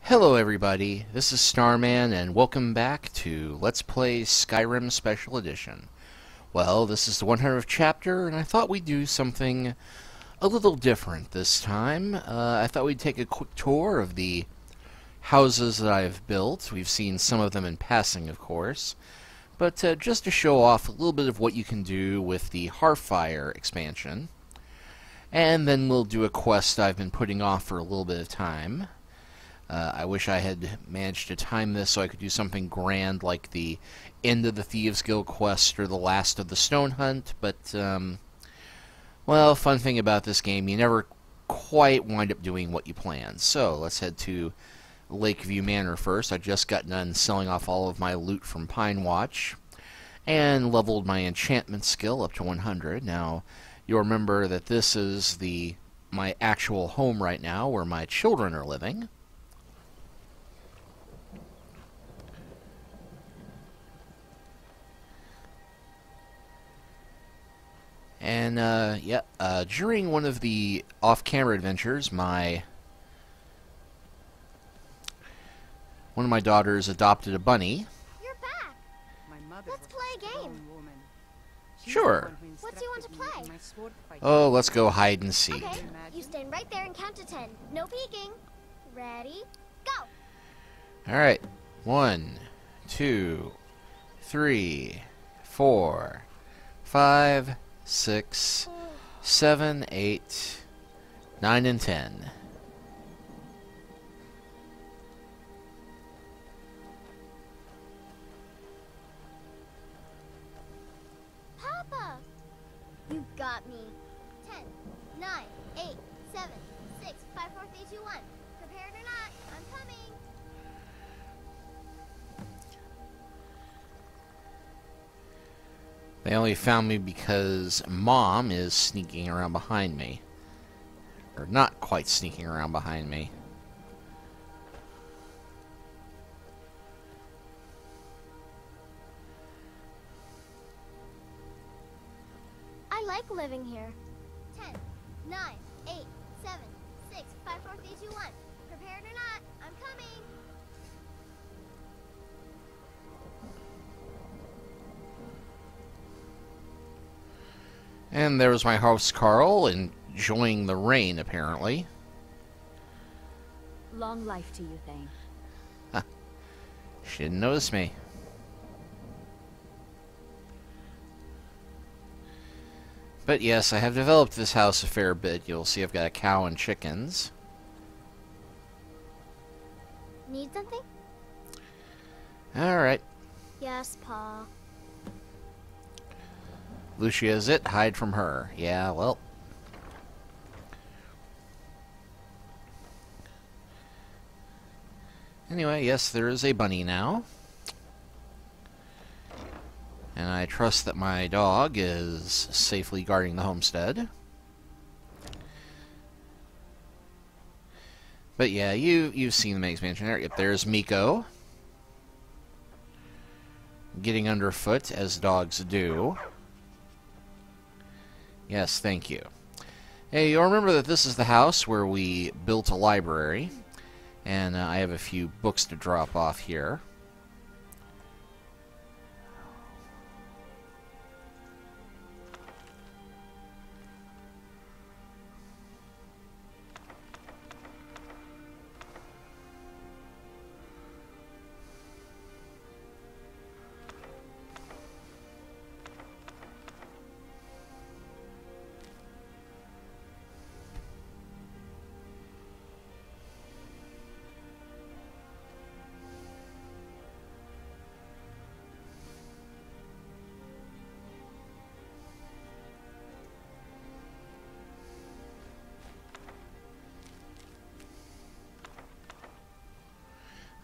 Hello everybody, this is Starman and welcome back to Let's Play Skyrim Special Edition. Well, this is the 100th chapter and I thought we'd do something a little different this time. I thought we'd take a quick tour of the houses that I've built. We've seen some of them in passing, of course. But just to show off a little bit of what you can do with the Hearthfire expansion. And then we'll do a quest I've been putting off for a little bit of time. I wish I had managed to time this so I could do something grand like the End of the Thieves Guild quest or the Last of the Stone Hunt, but, well, fun thing about this game, you never quite wind up doing what you plan. So, let's head to Lakeview Manor first. I just got done selling off all of my loot from Pine Watch, and leveled my enchantment skill up to 100. Now, you'll remember that this is my actual home right now, where my children are living. And, during one of the off-camera adventures, one of my daughters adopted a bunny. You're back! Let's play a game. Sure. What do you want to play? Oh, let's go hide and seek. Okay, you stand right there and count to 10. No peeking. Ready? Go! Alright. 1, 2, 3, 4, 5, 6, 7, 8, 9, and 10. Papa! You got me. 10, 9, 8, 7, 6, 5, 4, 3, 2, 1. Prepared or not, I'm coming. They only found me because Mom is sneaking around behind me. Or not quite sneaking around behind me. I like living here. 10, 9, 8, 7, 6, 5, 4, 3, 2, 1. Prepared or not, I'm coming. And there was my host Carl, enjoying the rain, apparently. Long life to you, Thane. She didn't notice me. But yes, I have developed this house a fair bit. You'll see I've got a cow and chickens. Need something? Alright. Yes, Pa. Lucia is it. Hide from her. Yeah, well. Anyway, yes, there is a bunny now. And I trust that my dog is safely guarding the homestead. But yeah, you've seen the main expansion there. Yep, there's Miko. Getting underfoot, as dogs do. Yes, thank you. Hey, you'll remember that this is the house where we built a library. And I have a few books to drop off here.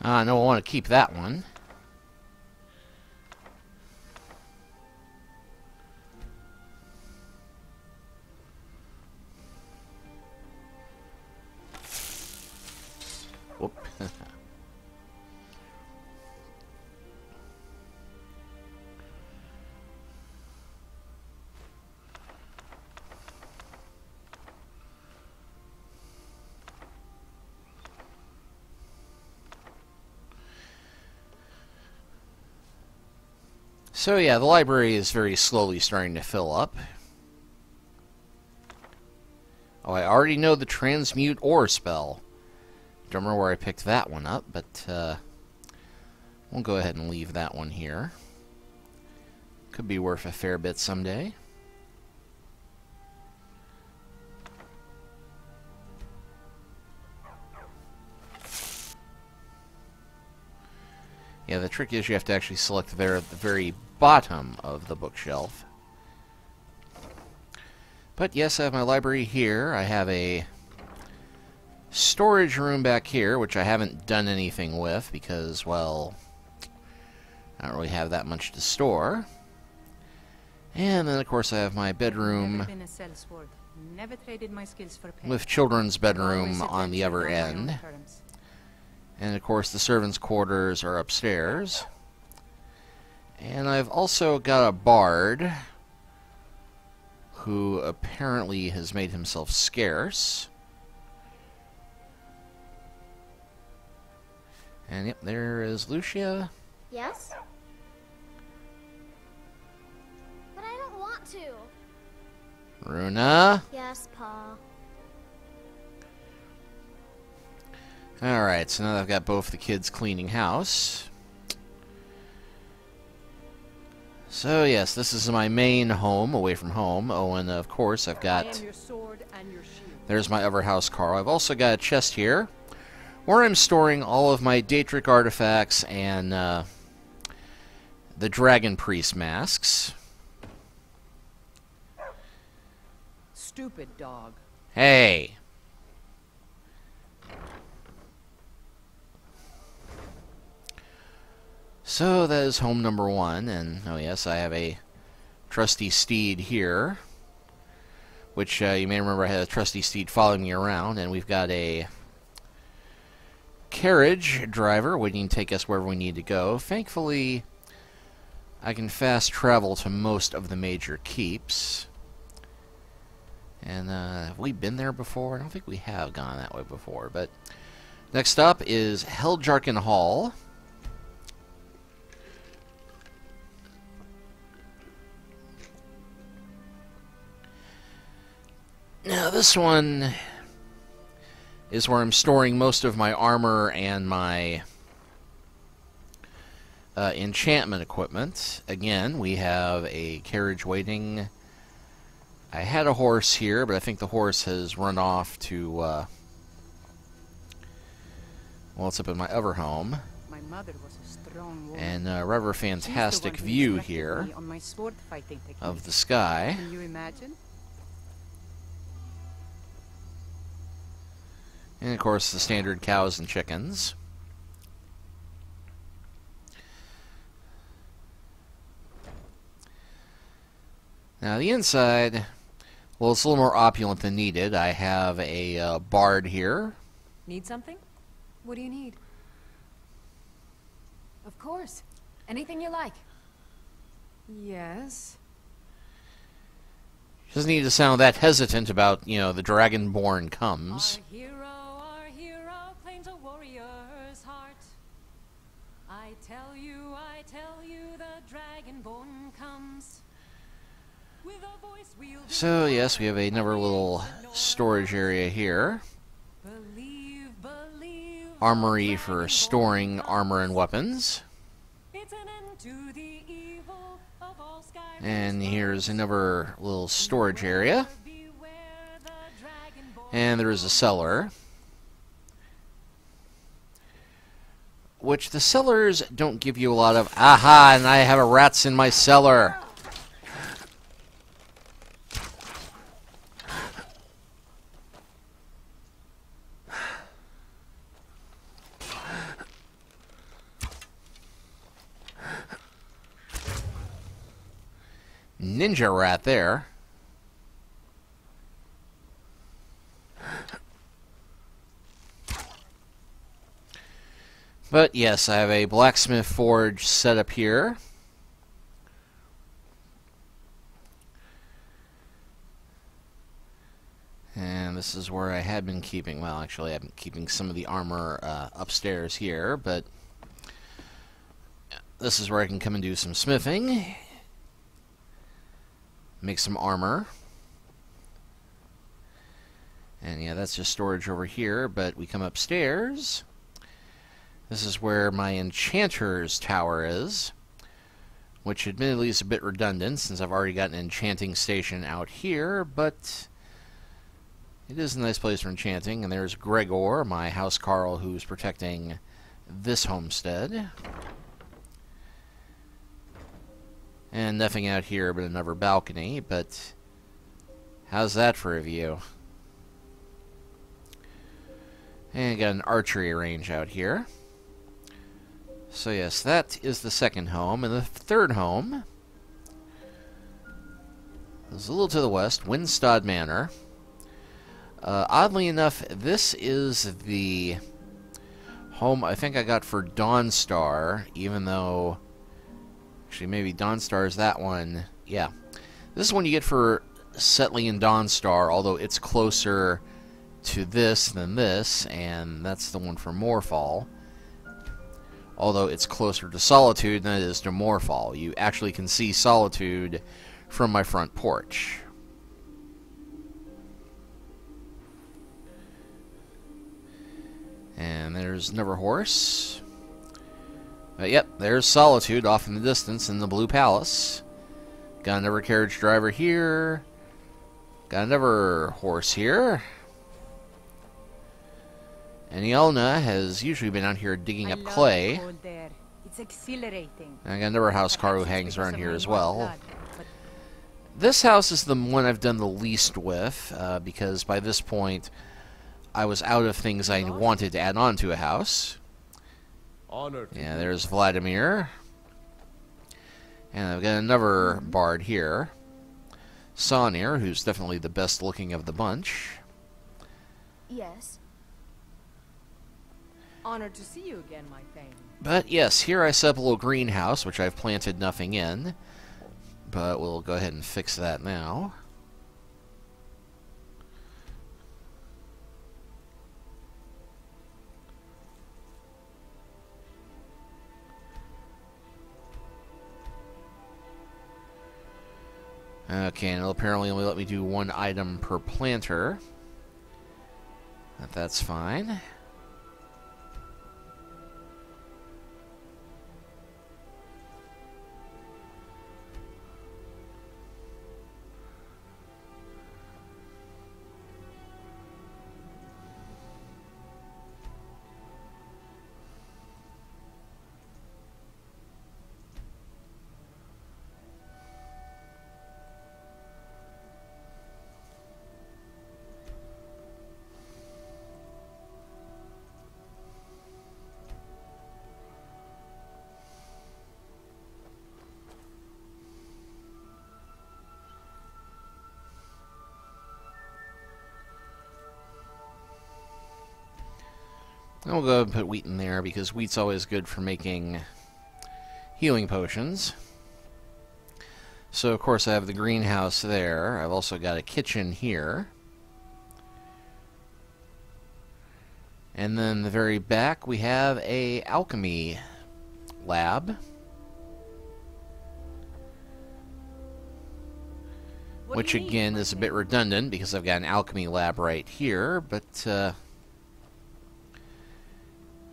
No, I want to keep that one. Whoop. So yeah, the library is very slowly starting to fill up. Oh, I already know the transmute ore spell. Don't remember where I picked that one up, but we'll go ahead and leave that one here. Could be worth a fair bit someday. Yeah, the trick is you have to actually select there at the very bottom of the bookshelf. But yes, I have my library here. I have a storage room back here, which I haven't done anything with because, well, I don't really have that much to store. And then, of course, I have my bedroom with children's bedroom on the other end. And, of course, the servants' quarters are upstairs. And I've also got a bard who apparently has made himself scarce. And, yep, there is Lucia. Yes? But I don't want to. Runa. Yes, Pa. Alright, so now that I've got both the kids cleaning house. So, yes, this is my main home, away from home. Oh, and of course, I've got... There's my other house car. I've also got a chest here, where I'm storing all of my Daedric artifacts and the Dragon Priest masks. Stupid dog. Hey! So that is home number one, and oh yes, I have a trusty steed here, which you may remember I had a trusty steed following me around, and we've got a carriage driver waiting to take us wherever we need to go. Thankfully, I can fast travel to most of the major keeps. And have we been there before? I don't think we have gone that way before, but next up is Heljarkin Hall. Now, this one is where I'm storing most of my armor and my enchantment equipment. Again, we have a carriage waiting. I had a horse here, but I think the horse has run off to, well, it's up in my other home. My mother was a strong woman. And rather fantastic view here of the sky. Can you imagine? And, of course, the standard cows and chickens. Now, the inside, well, it's a little more opulent than needed. I have a bard here. Need something? What do you need? Of course. Anything you like. Yes. She doesn't need to sound that hesitant about, you know, the Dragonborn comes. Our hero claims a warrior's heart. I tell you, the Dragonborn comes. With a voice we'll So, yes, we have another little storage area here. believe Armory for storing armor and weapons. it's an end to the evil of all Skyrim. And here's another little storage area. Beware the Dragonborn. And there is a cellar. Which the cellars don't give you a lot of... Aha! And I have a rats in my cellar! Ninja rat there. But yes, I have a blacksmith forge set up here. And this is where I had been keeping, well, actually I've been keeping some of the armor upstairs here, but this is where I can come and do some smithing. Make some armor. And yeah, that's just storage over here, but we come upstairs. This is where my enchanter's tower is, which admittedly is a bit redundant since I've already got an enchanting station out here, but it is a nice place for enchanting. And there's Gregor, my housecarl, who's protecting this homestead. And nothing out here but another balcony, but how's that for a view? And got an archery range out here. So yes, that is the second home. And the third home is a little to the west, Windhelm Manor. Oddly enough, this is the home I think I got for Dawnstar, even though... Actually, maybe Dawnstar is that one. Yeah. This is one you get for settling in Dawnstar, although it's closer to this than this, and that's the one for Morefall. Although it's closer to Solitude than it is to Morefall. You actually can see Solitude from my front porch. And there's another horse. Yep, there's Solitude off in the distance in the Blue Palace. Got another carriage driver here. Got another horse here. And Ielna has usually been out here digging up clay. It's exhilarating. And I got another housecarl who hangs around here as well. This house is the one I've done the least with, because by this point I was out of things I wanted to add on to a house. Yeah, there's Vladimir. And I've got another bard here. Sonir, who's definitely the best looking of the bunch. Yes. Honored to see you again, my thane. But yes, here I set up a little greenhouse, which I've planted nothing in. But we'll go ahead and fix that now. Okay, and it'll apparently only let me do one item per planter. But that's fine. And we'll go ahead and put wheat in there, because wheat's always good for making healing potions. So, of course, I have the greenhouse there. I've also got a kitchen here. And then the very back, we have a alchemy lab. Which, again, is a bit redundant, because I've got an alchemy lab right here, but...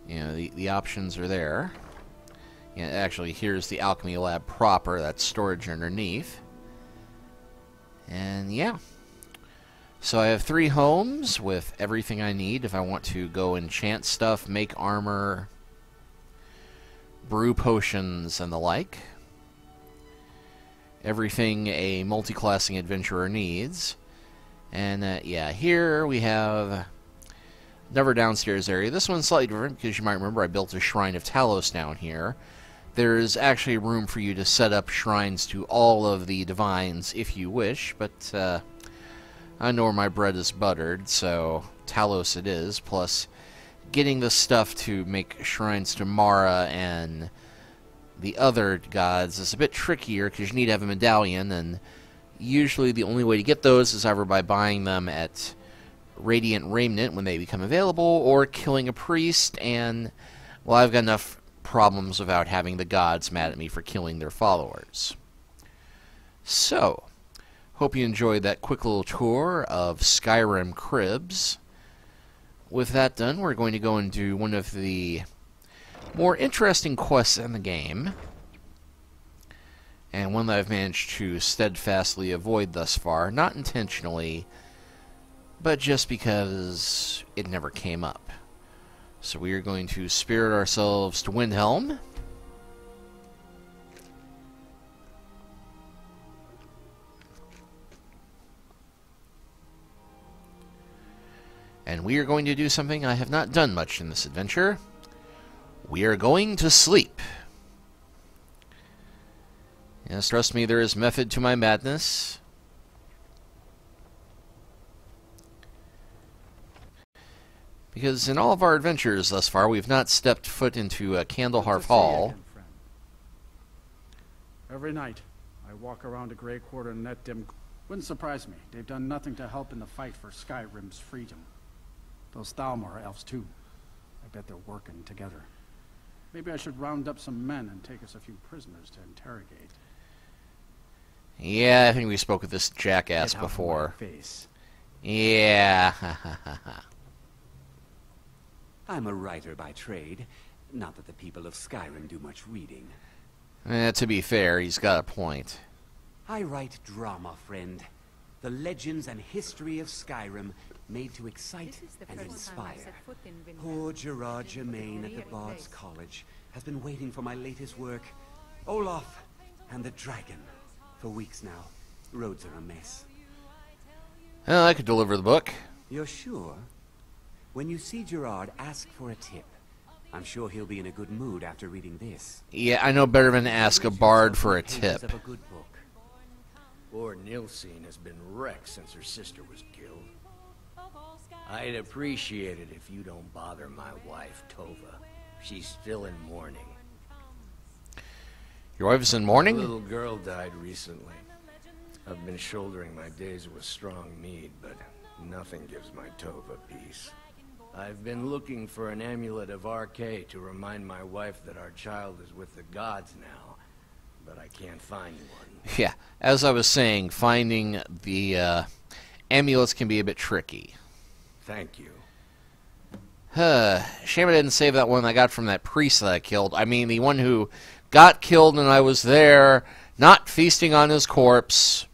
you know, the options are there. Yeah, actually, here's the alchemy lab proper. That's storage underneath. And yeah. So I have 3 homes with everything I need if I want to go enchant stuff, make armor, brew potions, and the like. Everything a multi-classing adventurer needs. And yeah, here we have... another downstairs area. This one's slightly different because you might remember I built a Shrine of Talos down here. There's actually room for you to set up shrines to all of the divines if you wish, but I know where my bread is buttered, so Talos it is. Plus, getting the stuff to make shrines to Mara and the other gods is a bit trickier because you need to have a medallion, and usually the only way to get those is either by buying them at Radiant Raiment when they become available, or killing a priest, and, well, I've got enough problems without having the gods mad at me for killing their followers. So, hope you enjoyed that quick little tour of Skyrim Cribz. With that done, we're going to go and do one of the more interesting quests in the game, and one that I've managed to steadfastly avoid thus far, not intentionally, but just because it never came up. So we are going to spirit ourselves to Windhelm. And we are going to do something I have not done much in this adventure. We are going to sleep. Yes, trust me, there is method to my madness. Because in all of our adventures thus far, we've not stepped foot into Candlehearth Hall. Again, friend. Every night, I walk around a gray quarter in that dim... Wouldn't surprise me. They've done nothing to help in the fight for Skyrim's freedom. Those Thalmor are elves too. I bet they're working together. Maybe I should round up some men and take us a few prisoners to interrogate. Yeah, I think we spoke with this jackass before. Face. Yeah. I'm a writer by trade. Not that the people of Skyrim do much reading. To be fair, he's got a point. I write drama, friend. The legends and history of Skyrim made to excite and inspire. Poor Gerard Germain at the Bard's College has been waiting for my latest work, Olaf and the Dragon, for weeks now. Roads are a mess. Well, I could deliver the book. You're sure? When you see Gerard, ask for a tip. I'm sure he'll be in a good mood after reading this. Yeah, I know better than to ask a bard for a tip. Of a good book. Poor Nilsine has been wrecked since her sister was killed. I'd appreciate it if you don't bother my wife, Tova. She's still in mourning. Your wife is in A mourning? little girl died recently. I've been shouldering my days with strong mead, but nothing gives my Tova peace. I've been looking for an amulet of RK to remind my wife that our child is with the gods now, but I can't find one. Yeah, as I was saying, finding the amulets can be a bit tricky. Thank you. Shame I didn't save that one I got from that priest that I killed. I mean, the one who got killed and I was there, not feasting on his corpse.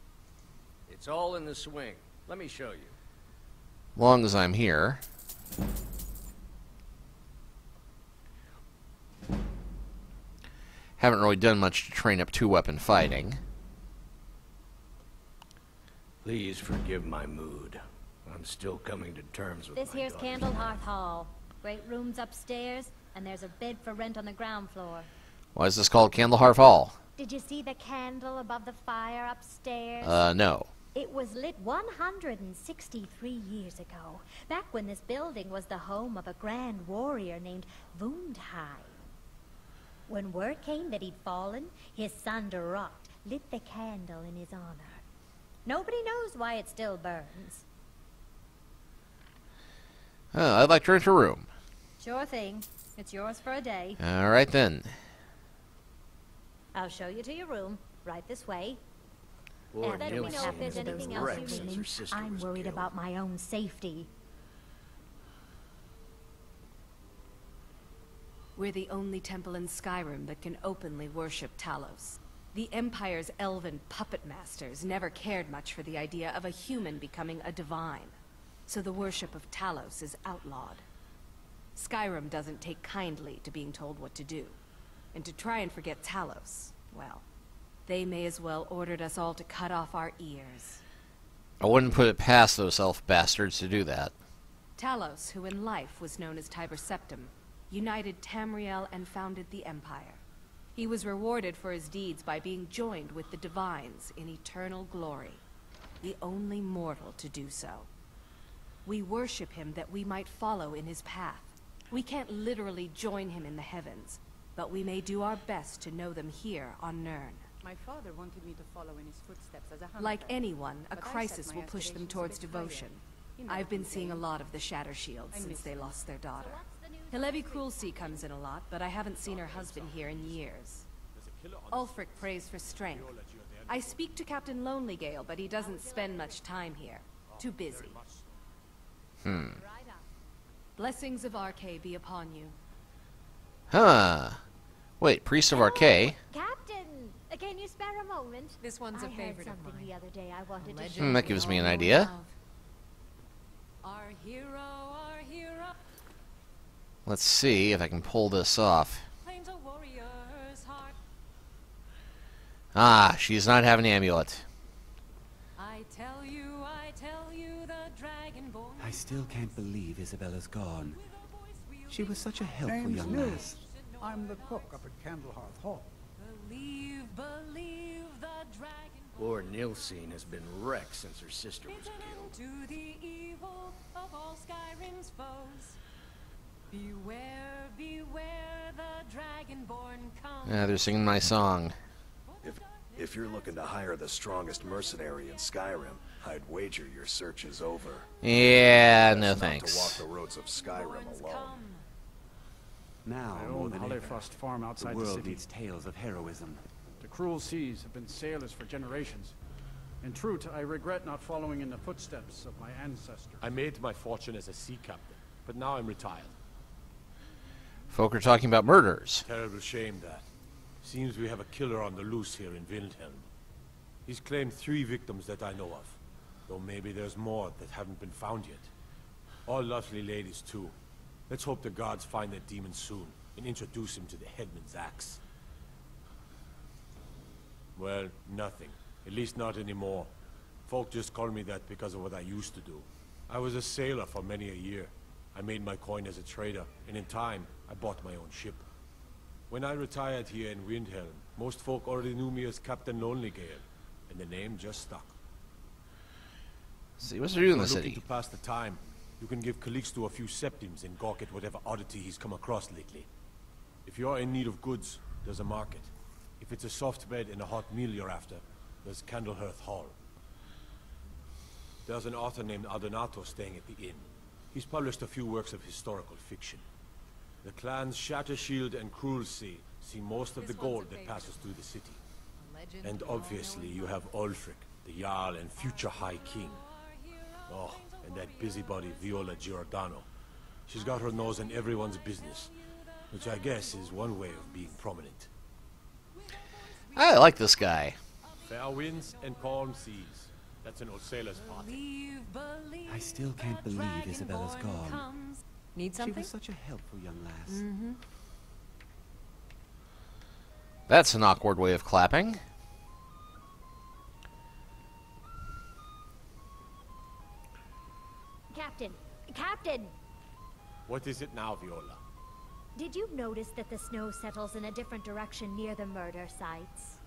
It's all in the swing. Let me show you. Long as I'm here. Haven't really done much to train up two-weapon fighting. Please forgive my mood. I'm still coming to terms with This my here's daughter's Candlehearth Hall. Great rooms upstairs, and there's a bed for rent on the ground floor. Why is this called Candlehearth Hall? Did you see the candle above the fire upstairs? No. It was lit 163 years ago, back when this building was the home of a grand warrior named Windhelm. When word came that he'd fallen, his son Durok lit the candle in his honor. Nobody knows why it still burns. I'd like to rent a room. Sure thing. It's yours for a day. All right, then. I'll show you to your room, right this way. Poor Let me know Nilsine if there's has been anything else wrecked you since need. her sister I'm was worried killed. about my own safety. We're the only temple in Skyrim that can openly worship Talos. The Empire's elven puppet masters never cared much for the idea of a human becoming a divine, so the worship of Talos is outlawed. Skyrim doesn't take kindly to being told what to do, and to try and forget Talos, well, they may as well ordered us all to cut off our ears. I wouldn't put it past those elf bastards to do that. Talos, who in life was known as Tiber Septim, united Tamriel and founded the Empire. He was rewarded for his deeds by being joined with the Divines in eternal glory, the only mortal to do so. We worship him that we might follow in his path. We can't literally join him in the heavens, but we may do our best to know them here on Nirn. My father wanted me to follow in his footsteps as a hunter. Like anyone, a But I set crisis my will push them aspirations a towards bit devotion. higher. You know I've been what I'm seeing a saying. lot of the Shatter Shields I since miss they them. lost their daughter. What's the new Hilevi Cruelty comes in a lot, but I haven't seen her husband here in years. Ulfric prays for strength. I speak to Captain Lonelygale, but he doesn't spend much time here. Too busy. Blessings of Archay be upon you. Huh. Wait, Priest of Archay? Captain, can you spare a moment? This one's a favorite I of heard something mine. the other day I wanted to share. That gives me an idea. Our hero, our hero. Let's see if I can pull this off. Claims a warrior's heart. Ah, she does not have an amulet. I tell you, the Dragonborn. I still can't believe Isabella's gone. She was such a helpful Name's young Nils. lass. I'm the cook up at Candlehearth Hall. Believe the Dragonborn. Poor Nilsine has been wrecked since her sister was It's an end killed. to the evil of all Skyrim's foes. Beware, beware, the Dragonborn comes. They're singing my song. If you're looking to hire the strongest mercenary in Skyrim, I'd wager your search is over. Yeah, no Best not to walk thanks. the roads of Skyrim alone. Now, I more own than ever, Hollyfrost farm the outside the world city. needs tales of heroism. The cruel seas have been sailors for generations. In truth, I regret not following in the footsteps of my ancestors. I made my fortune as a sea captain, but now I'm retired. Folk are talking about murders. Terrible shame that. Seems we have a killer on the loose here in Windhelm. He's claimed 3 victims that I know of, though maybe there's more that haven't been found yet. All lovely ladies too. Let's hope the gods find that demon soon and introduce him to the headman's axe. Well, nothing. At least not anymore. Folk just call me that because of what I used to do. I was a sailor for many a year. I made my coin as a trader, and in time, I bought my own ship. When I retired here in Windhelm, most folk already knew me as Captain Lonelygale, and the name just stuck. See, what's there doing in the If you're looking city? to pass the time, you can give Calixto a few septims and gawk at whatever oddity he's come across lately. If you're in need of goods, there's a market. If it's a soft bed and a hot meal you're after, there's Candlehearth Hall. There's an author named Adonato staying at the inn. He's published a few works of historical fiction. The clans Shattershield and Cruelty see most of the gold that passes through the city. And obviously you have Ulfric, the Jarl and future High King. Oh, and that busybody Viola Giordano. She's got her nose in everyone's business, which I guess is one way of being prominent. I like this guy. Fair winds and calm seas. That's an old sailor's party. I still can't believe Isabella's gone. Need She something? was such a helpful young lass. That's an awkward way of clapping. Captain, Captain, What is it now, Viola? did you notice that the snow settles in a different direction near the murder sites?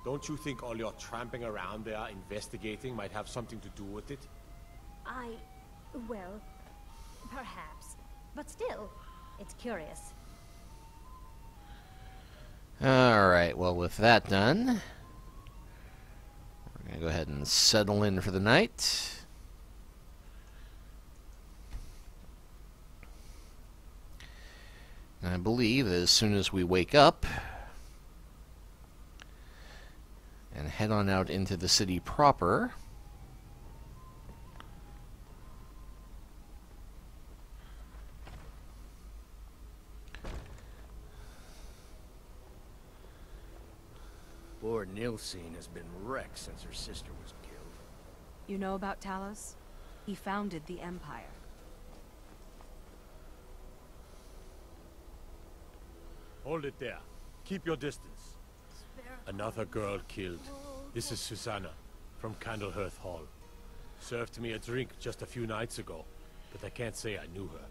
Don't you think all your tramping around there investigating might have something to do with it? Well, perhaps. But still, it's curious. Alright, well with that done, we're going to go ahead and settle in for the night. And I believe that as soon as we wake up and head on out into the city proper, Poor Nilsine has been wrecked since her sister was killed. You know about Talos? He founded the Empire. Hold it there. Keep your distance. Another girl killed. This is Susanna, from Candlehearth Hall. Served me a drink just a few nights ago, but I can't say I knew her.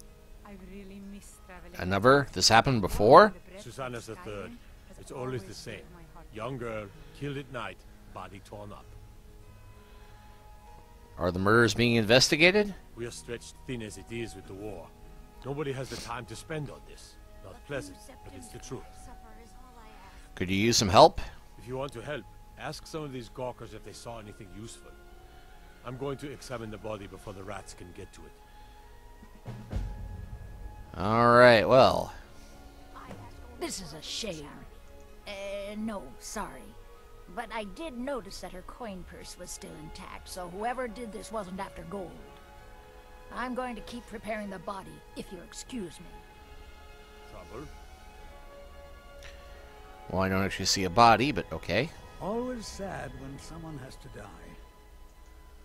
I really miss traveling. another, this happened before? Susanna's the third. It's always the same. Young girl, killed at night, body torn up. Are the murders being investigated? We are stretched thin as it is with the war. Nobody has the time to spend on this. Not pleasant, but it's the truth. Could you use some help? If you want to help, ask some of these gawkers if they saw anything useful. I'm going to examine the body before the rats can get to it. Alright, well. This is a shame. No, sorry. But I did notice that her coin purse was still intact, so whoever did this wasn't after gold. I'm going to keep preparing the body, if you'll excuse me. Trouble? Well, I don't actually see a body, but okay. Always sad when someone has to die.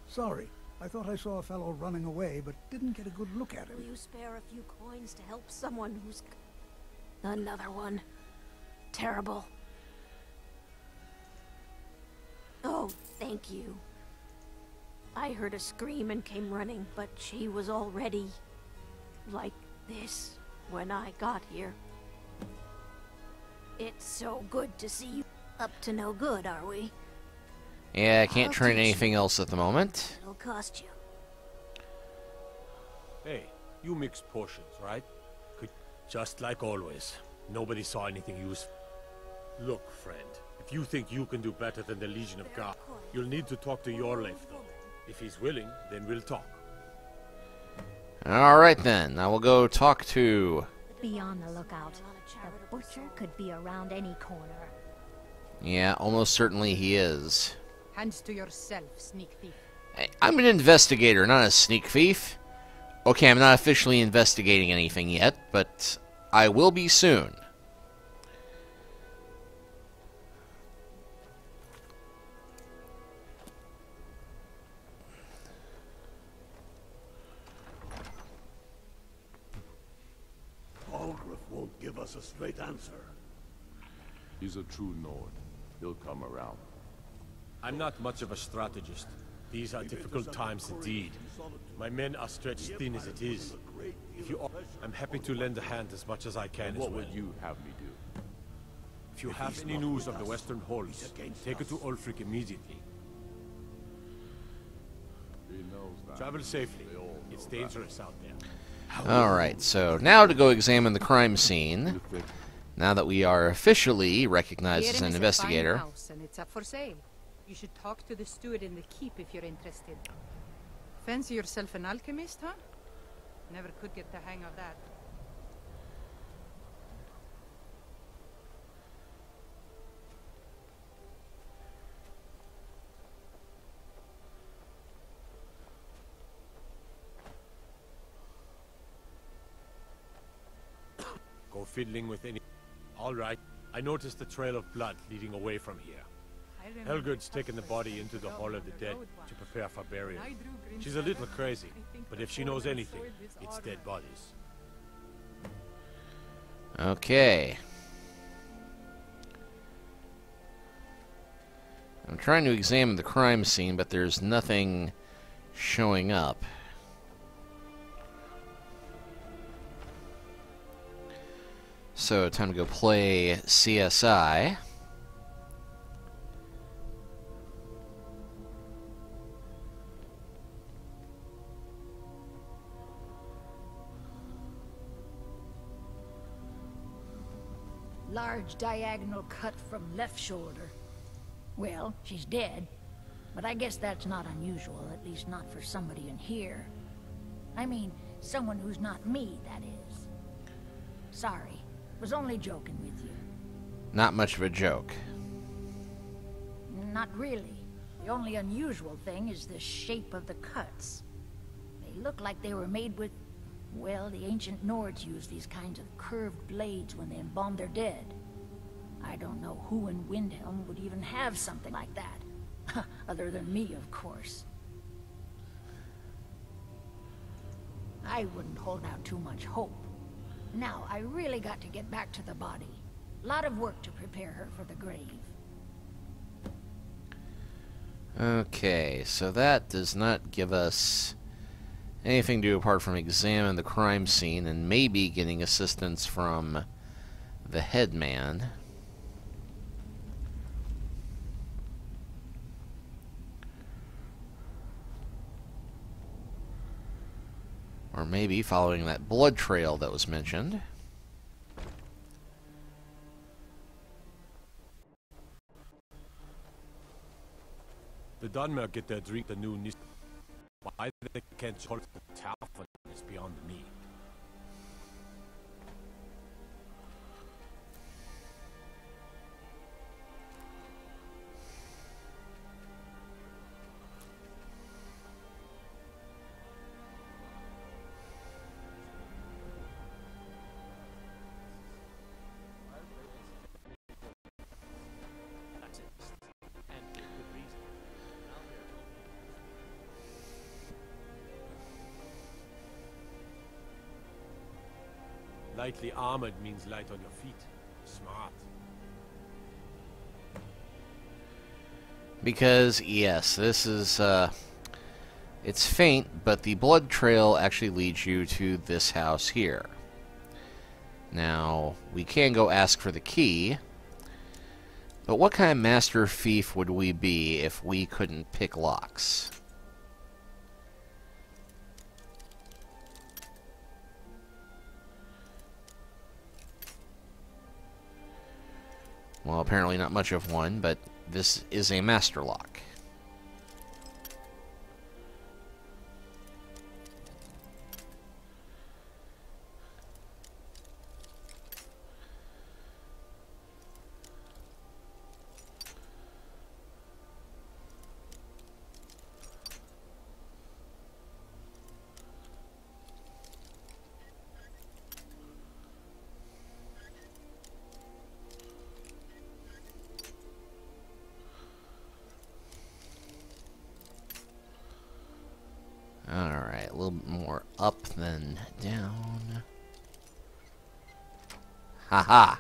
Sorry, I thought I saw a fellow running away, but didn't get a good look at him. Will you spare a few coins to help someone who's... Another one. Terrible. Oh, thank you. I heard a scream and came running, but she was already... like this when I got here. It's so good to see you. Up to no good, are we? Yeah, I can't train anything else at the moment. It'll cost you. Hey, you mix potions, right? Just like always. Nobody saw anything useful. Look, friend. If you think you can do better than the Legion of God, you'll need to talk to Yorleif, though. If he's willing, then we'll talk. Alright then, I will go talk to... Be on the lookout. The butcher could be around any corner. Yeah, almost certainly he is. Hands to yourself, sneak thief. Hey, I'm an investigator, not a sneak thief. Okay, I'm not officially investigating anything yet, but I will be soon. Algrif won't give us a straight answer. He's a true Nord. He'll come around. I'm not much of a strategist. These are difficult times indeed. My men are stretched thin as it is. If you are, I'm happy to lend a hand as much as I can as well. What would you have me do? If you have any news of the Western Halls, take it to Ulfric immediately. He knows that. Travel safely. It's dangerous out there. Alright, so now to go examine the crime scene. Now that we are officially recognized as an investigator. House and it's up for sale. You should talk to the steward in the keep if you're interested. Fancy yourself an alchemist, huh? Never could get the hang of that. Go fiddling with any... All right. I noticed a trail of blood leading away from here. Helgerd's taken the body into the Hall of the Dead to prepare for burial. She's a little crazy, but if she knows anything, it's dead bodies. Okay. I'm trying to examine the crime scene, but there's nothing showing up. So, time to go play CSI. Large diagonal cut from left shoulder. Well, she's dead, but I guess that's not unusual, at least not for somebody in here. I mean, someone who's not me, that is. Sorry, was only joking with you. Not much of a joke. Not really. The only unusual thing is the shape of the cuts. They look like they were made with... Well, the ancient Nords used these kinds of curved blades when they embalmed their dead. I don't know who in Windhelm would even have something like that. Other than me, of course. I wouldn't hold out too much hope. Now, I really got to get back to the body. A lot of work to prepare her for the grave. Okay, so that does not give us anything to do apart from examine the crime scene and maybe getting assistance from the headman. Or maybe following that blood trail that was mentioned. The Dunmer get their drink the new nis. Why they can't hold the Talfon is beyond me. Lightly armored means light on your feet. Smart. Because, yes, this is, it's faint, but the blood trail actually leads you to this house here. Now, we can go ask for the key, but what kind of master thief would we be if we couldn't pick locks? Well, apparently not much of one, but this is a master lock. Alright, a little bit more up than down. Haha!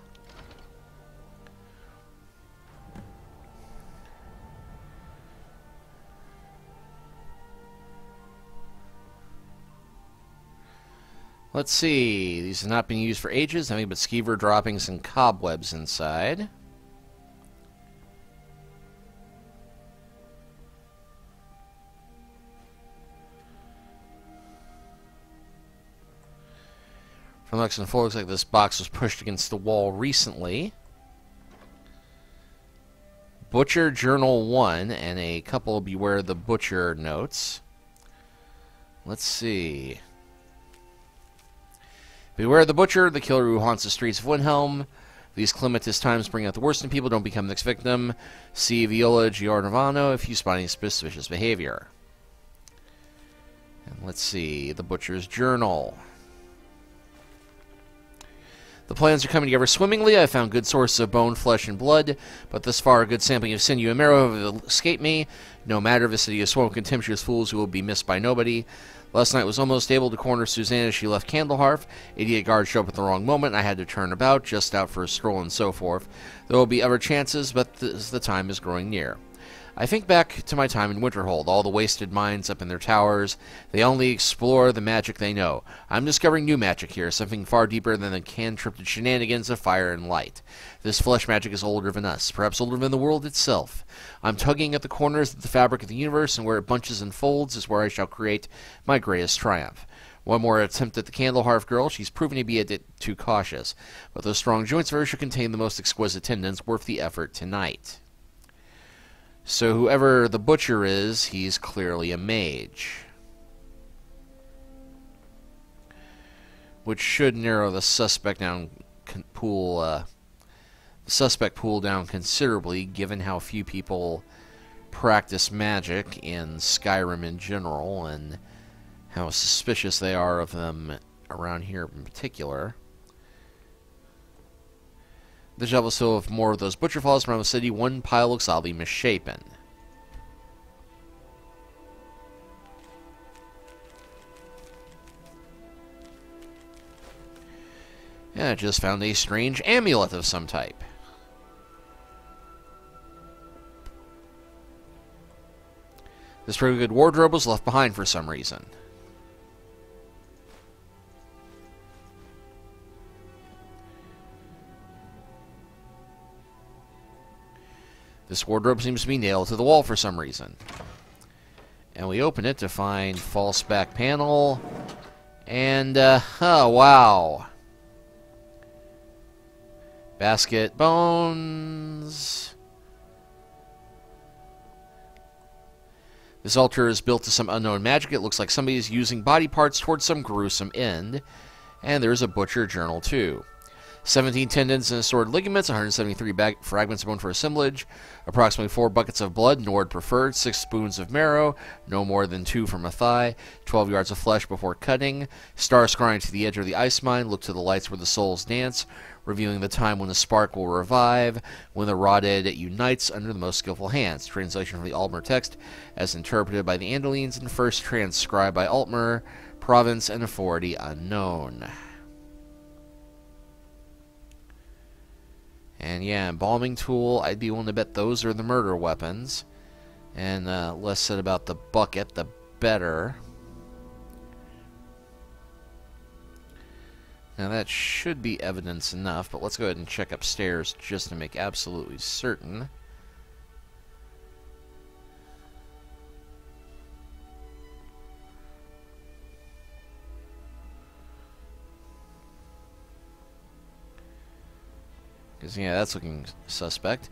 Let's see. These have not been used for ages. Nothing but skeever droppings and cobwebs inside. From looks and looks like this box was pushed against the wall recently. Butcher Journal 1 and a couple Beware the Butcher notes. Let's see. Beware the Butcher, the killer who haunts the streets of Windhelm. These calamitous times bring out the worst in people. Don't become the next victim. See Viola Giordano if you spot any suspicious behavior. And let's see. The Butcher's Journal. The plans are coming together swimmingly. I found good sources of bone, flesh, and blood, but thus far a good sampling of sinew and marrow have escaped me. No matter, the city is full of contemptuous fools who will be missed by nobody. Last night was almost able to corner Suzanne as she left Candlehearth. Idiot guards showed up at the wrong moment. I had to turn about, just out for a stroll and so forth. There will be other chances, but the time is growing near. I think back to my time in Winterhold, all the wasted minds up in their towers. They only explore the magic they know. I'm discovering new magic here, something far deeper than the cantripped shenanigans of fire and light. This flesh magic is older than us, perhaps older than the world itself. I'm tugging at the corners of the fabric of the universe, and where it bunches and folds is where I shall create my greatest triumph. One more attempt at the Candlehearth girl. She's proven to be a bit too cautious, but those strong joints of hers should contain the most exquisite tendons worth the effort tonight. So whoever the Butcher is, he's clearly a mage. Which should narrow the suspect pool down considerably, given how few people practice magic in Skyrim in general, and how suspicious they are of them around here in particular. The shovel is full of more of those butcher falls around the city. One pile looks oddly misshapen. And I just found a strange amulet of some type. This very good wardrobe was left behind for some reason. This wardrobe seems to be nailed to the wall for some reason. And we open it to find false back panel. And, oh, wow. Basket bones. This altar is built to some unknown magic. It looks like somebody is using body parts towards some gruesome end. And there's a butcher journal, too. 17 tendons and assorted ligaments, 173 fragments of bone for assemblage, approximately 4 buckets of blood, Nord preferred, 6 spoons of marrow, no more than 2 from a thigh, 12 yards of flesh before cutting, star scrying to the edge of the ice mine, look to the lights where the souls dance, revealing the time when the spark will revive, when the rotted unites under the most skillful hands. Translation from the Altmer text, as interpreted by the Andalines, and first transcribed by Altmer, province and authority unknown. And yeah, embalming tool, I'd be willing to bet those are the murder weapons. And less said about the bucket, the better. Now that should be evidence enough, but let's go ahead and check upstairs just to make absolutely certain. Because, yeah, that's looking suspect.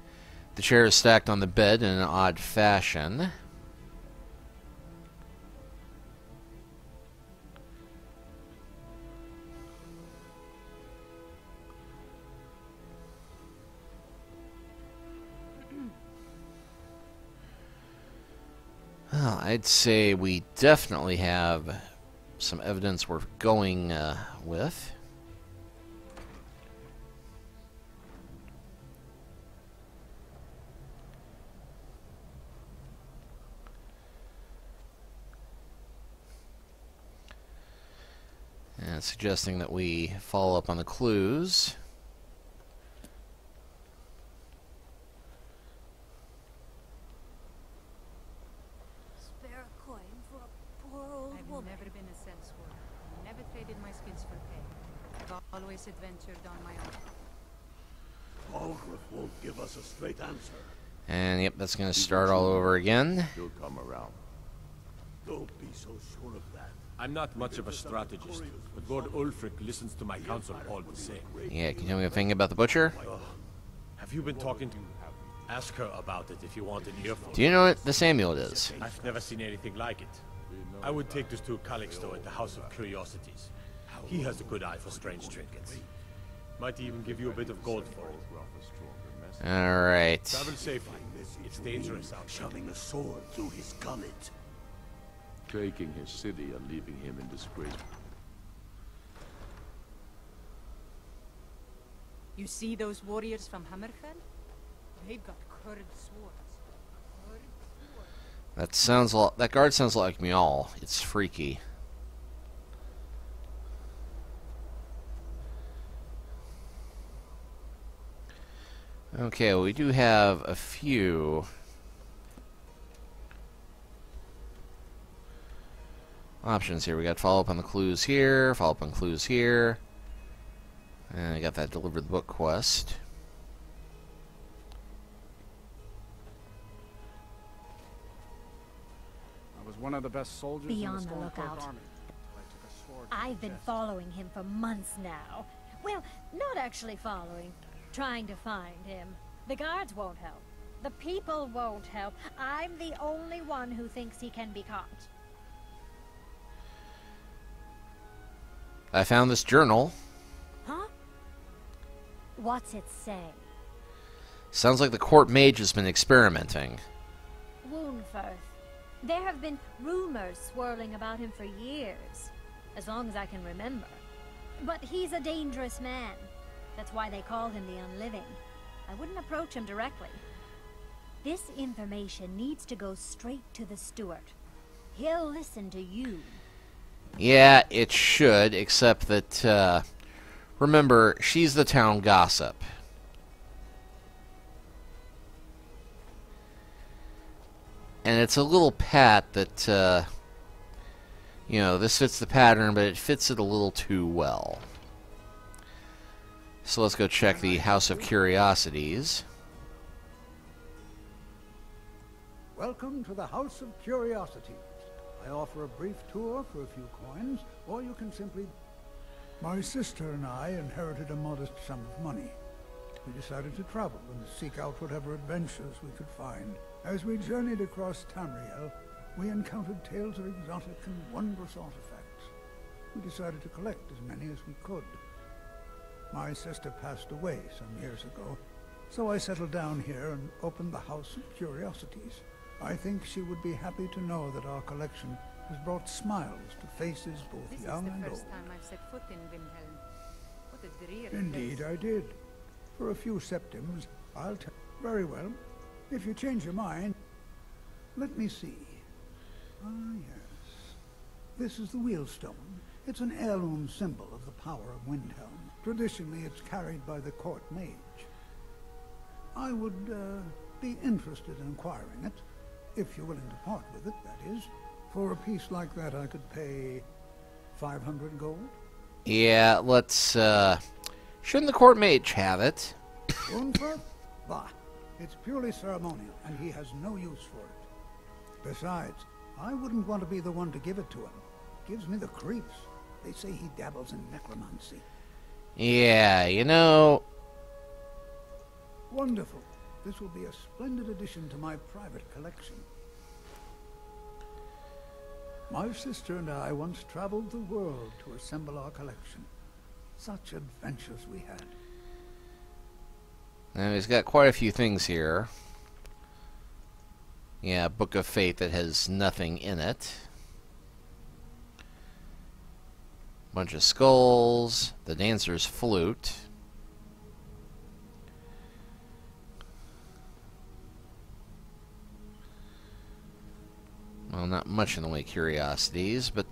The chair is stacked on the bed in an odd fashion. Well, I'd say we definitely have some evidence worth going with. And suggesting that we follow up on the clues. Spare a coin for a poor old woman. I've never been a sellsword. Never traded my skills for pay. I've always adventured on my own. Algriff won't give us a straight answer. And yep, that's going to start all over again. He'll come around. Don't be so sure of that. I'm not much of a strategist, but Lord Ulfric listens to my counsel all the same. Yeah, can you tell me a thing about the butcher? Have you been talking to... Ask her about it if you want an earful. Do you know what the Samuel is? I've never seen anything like it. I would take this to Calixto at the House of Curiosities. He has a good eye for strange trinkets. Might even give you a bit of gold for it. Alright. Travel safely. It's dangerous out there. Shoving a sword through his gullet. Taking his city and leaving him in disgrace. You see those warriors from Hammerfell? They've got curved swords. That sounds a lot. That guard sounds like Mjall. It's freaky. Okay, well, we do have a few options here. We got follow up on the clues here, follow up on clues here, and I got that deliver the book quest. I was one of the best soldiers Be in on the the Stormcloak lookout. army. I took a sword to I've the been chest. following him for months now. Well, not actually following. Trying to find him. The guards won't help. The people won't help. I'm the only one who thinks he can be caught. I found this journal. Huh? What's it say? Sounds like the court mage has been experimenting. Woundfirth. There have been rumors swirling about him for years. As long as I can remember. But he's a dangerous man. That's why they call him the Unliving. I wouldn't approach him directly. This information needs to go straight to the steward. He'll listen to you. Yeah, it should, except that, remember, she's the town gossip. And it's a little pat that, you know, this fits the pattern, but it fits it a little too well. So let's go check the House of Curiosities. Welcome to the House of Curiosities. I offer a brief tour for a few coins, or you can simply... My sister and I inherited a modest sum of money. We decided to travel and seek out whatever adventures we could find. As we journeyed across Tamriel, we encountered tales of exotic and wondrous artifacts. We decided to collect as many as we could. My sister passed away some years ago, so I settled down here and opened the House of Curiosities. I think she would be happy to know that our collection has brought smiles to faces both This young is and the old. first time I've set foot in Windhelm. What a dreary Indeed, place. I did. For a few septims, I'll tell... Very well. If you change your mind, let me see. Ah, yes. This is the Wheelstone. It's an heirloom symbol of the power of Windhelm. Traditionally, it's carried by the court mage. I would be interested in acquiring it, if you're willing to part with it, that is. For a piece like that, I could pay 500 gold. Yeah, let's, shouldn't the court mage have it? Unfer? Bah, it's purely ceremonial, and he has no use for it. Besides, I wouldn't want to be the one to give it to him. Gives me the creeps. They say he dabbles in necromancy. Yeah, you know... Wonderful. This will be a splendid addition to my private collection. My sister and I once traveled the world to assemble our collection. Such adventures we had. Now, he's got quite a few things here. Yeah, Book of Fate that has nothing in it. Bunch of skulls. The Dancer's Flute. Well, not much in the way of curiosities, but,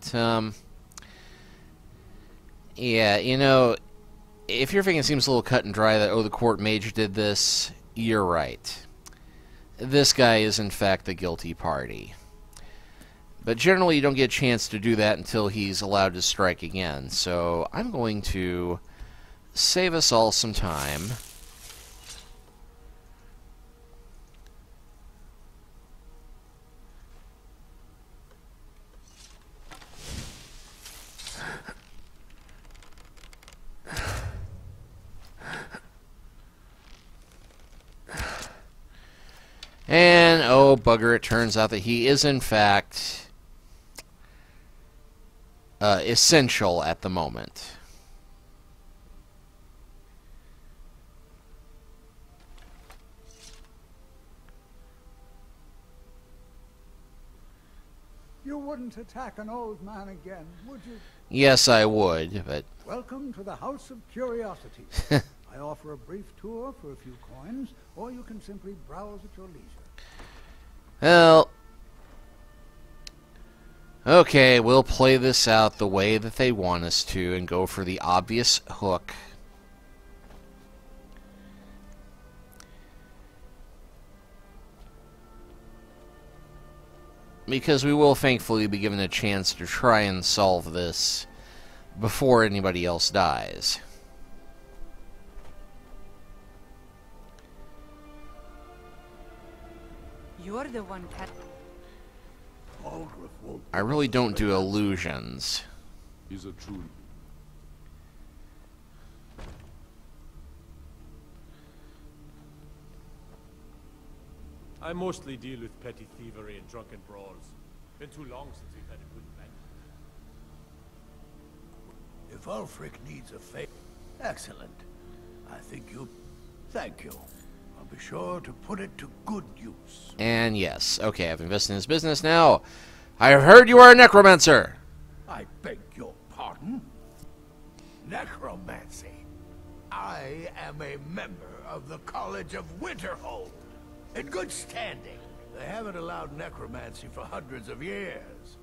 yeah, you know, if you're thinking it seems a little cut and dry that, oh, the court mage did this, you're right. This guy is, in fact, the guilty party. But generally, you don't get a chance to do that until he's allowed to strike again. So, I'm going to save us all some time. And, oh, bugger, it turns out that he is, in fact, essential at the moment. You wouldn't attack an old man again, would you? Yes, I would, but... Welcome to the House of Curiosities. I offer a brief tour for a few coins, or you can simply browse at your leisure. Well... Okay, we'll play this out the way that they want us to and go for the obvious hook. Because we will thankfully be given a chance to try and solve this before anybody else dies. You're the one cat. I really don't do illusions. He's a true... I mostly deal with petty thievery and drunken brawls. Been too long since we've had a good event. If Ulfric needs a favor... Excellent. I think you... Thank you. I'll be sure to put it to good use. And yes, okay, I've invested in his business now. I have heard you are a necromancer. I beg your pardon? Necromancy. I am a member of the College of Winterhold. In good standing. They haven't allowed necromancy for hundreds of years.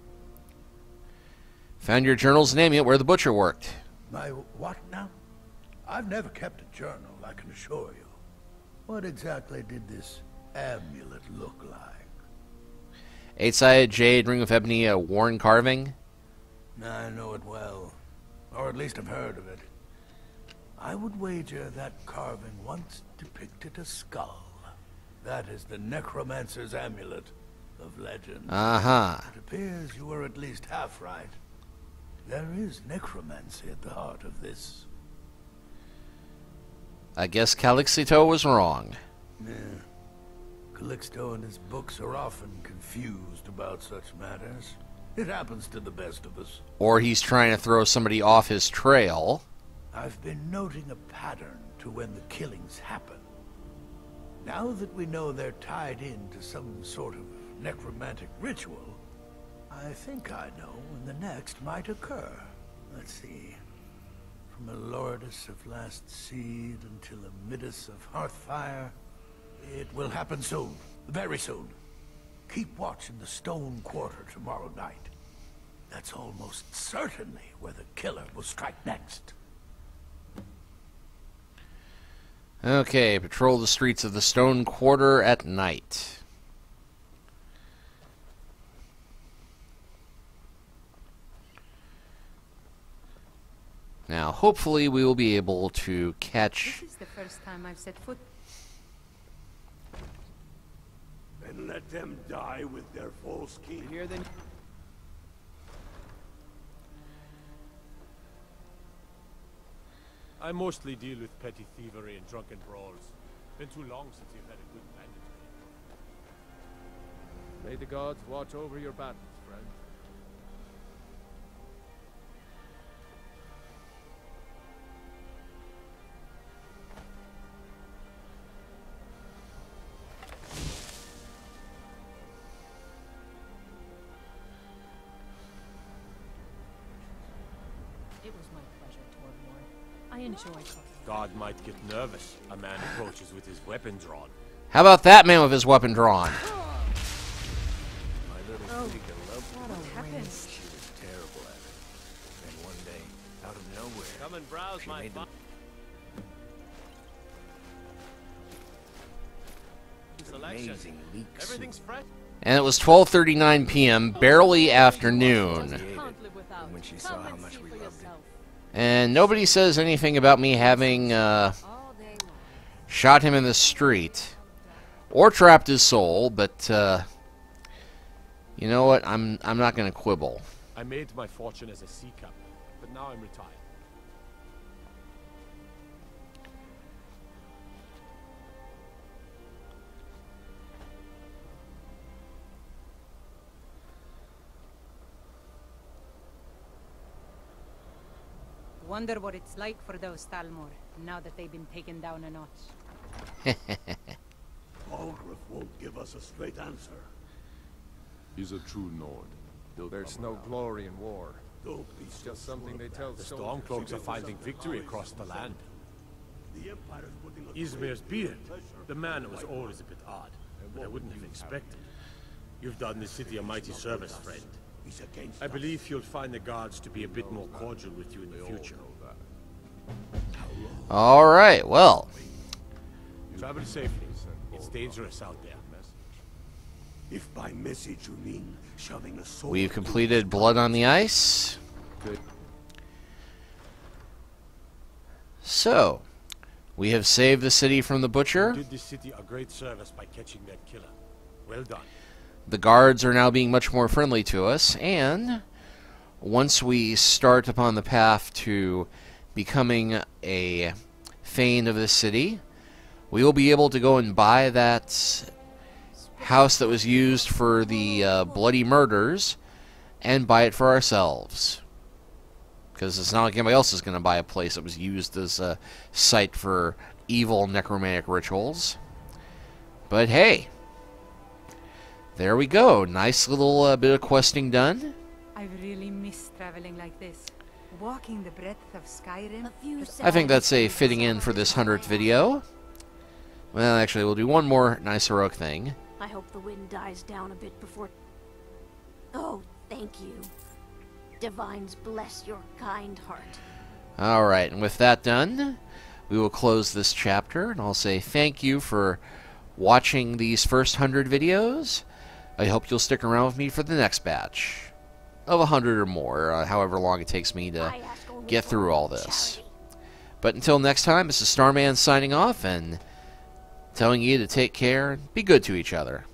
Found your journals naming it where the butcher worked. My what now? I've never kept a journal, I can assure you. What exactly did this amulet look like? 8-sided jade, ring of ebony, a worn carving. I know it well. Or at least I've heard of it. I would wager that carving once depicted a skull. That is the necromancer's amulet of legend. Uh-huh. It appears you were at least half right. There is necromancy at the heart of this. I guess Calixito was wrong. Yeah. Calixto and his books are often confused about such matters. It happens to the best of us. Or he's trying to throw somebody off his trail. I've been noting a pattern to when the killings happen. Now that we know they're tied into some sort of necromantic ritual, I think I know when the next might occur. Let's see. From a Lourdes of Last Seed until a Midas of Hearthfire. It will happen soon. Very soon. Keep watch in the Stone Quarter tomorrow night. That's almost certainly where the killer will strike next. Okay, patrol the streets of the Stone Quarter at night. Now, hopefully we will be able to catch... This is the first time I've set foot. And let them die with their false king. Here then. I mostly deal with petty thievery and drunken brawls. Been too long since you've had a good bandit raid. May the gods watch over your battles, friend. It was my pleasure, Torvmore. I enjoy talking. God might get nervous. A man approaches with his weapon drawn. How about that man with his weapon drawn? My little Fika loved What happened? She was terrible at it. Then one day, out of nowhere, Come and browse she my made farm. amazing leek soup. Everything's fresh. And it was 12:39 p.m., barely afternoon. And when she saw how much we loved it, And nobody says anything about me having shot him in the street or trapped his soul, but you know what? I'm not going to quibble. I made my fortune as a sea captain, but now I'm retired. Wonder what it's like for those Thalmor, now that they've been taken down a notch. Balgruuf won't give us a straight answer. He's a true Nord. There's no glory in war. Don't be It's so just something they tell The soldiers. Stormcloaks are finding victory across the land. The Empire's putting a Izmir's beard. The manor was always a bit odd, but I wouldn't have expected. You've done the city a mighty service, friend. He's against I us. believe you'll find the guards to be a bit more cordial with you in the future. All right, well, Travel safely. It's dangerous out there. If by message you mean shoving a sword... we've completed Blood on the Ice. Good. So, we have saved the city from the Butcher. You did the city a great service by catching that killer. Well done. The guards are now being much more friendly to us, and once we start upon the path to becoming a Thane of the city, we will be able to go and buy that house that was used for the bloody murders and buy it for ourselves. Because it's not like anybody else is going to buy a place that was used as a site for evil necromantic rituals. But hey, there we go. Nice little bit of questing done. I've really missed traveling like this. Walking the breadth of Skyrim. I think that's a fitting in for this 100th video. Well, actually, we'll do one more nice heroic thing. I hope the wind dies down a bit before... Oh, thank you. Divines bless your kind heart. Alright, and with that done, we will close this chapter, and I'll say thank you for watching these first 100 videos. I hope you'll stick around with me for the next batch of 100 or more, however long it takes me to get through all this. But until next time, this is Starman signing off, and telling you to take care and be good to each other.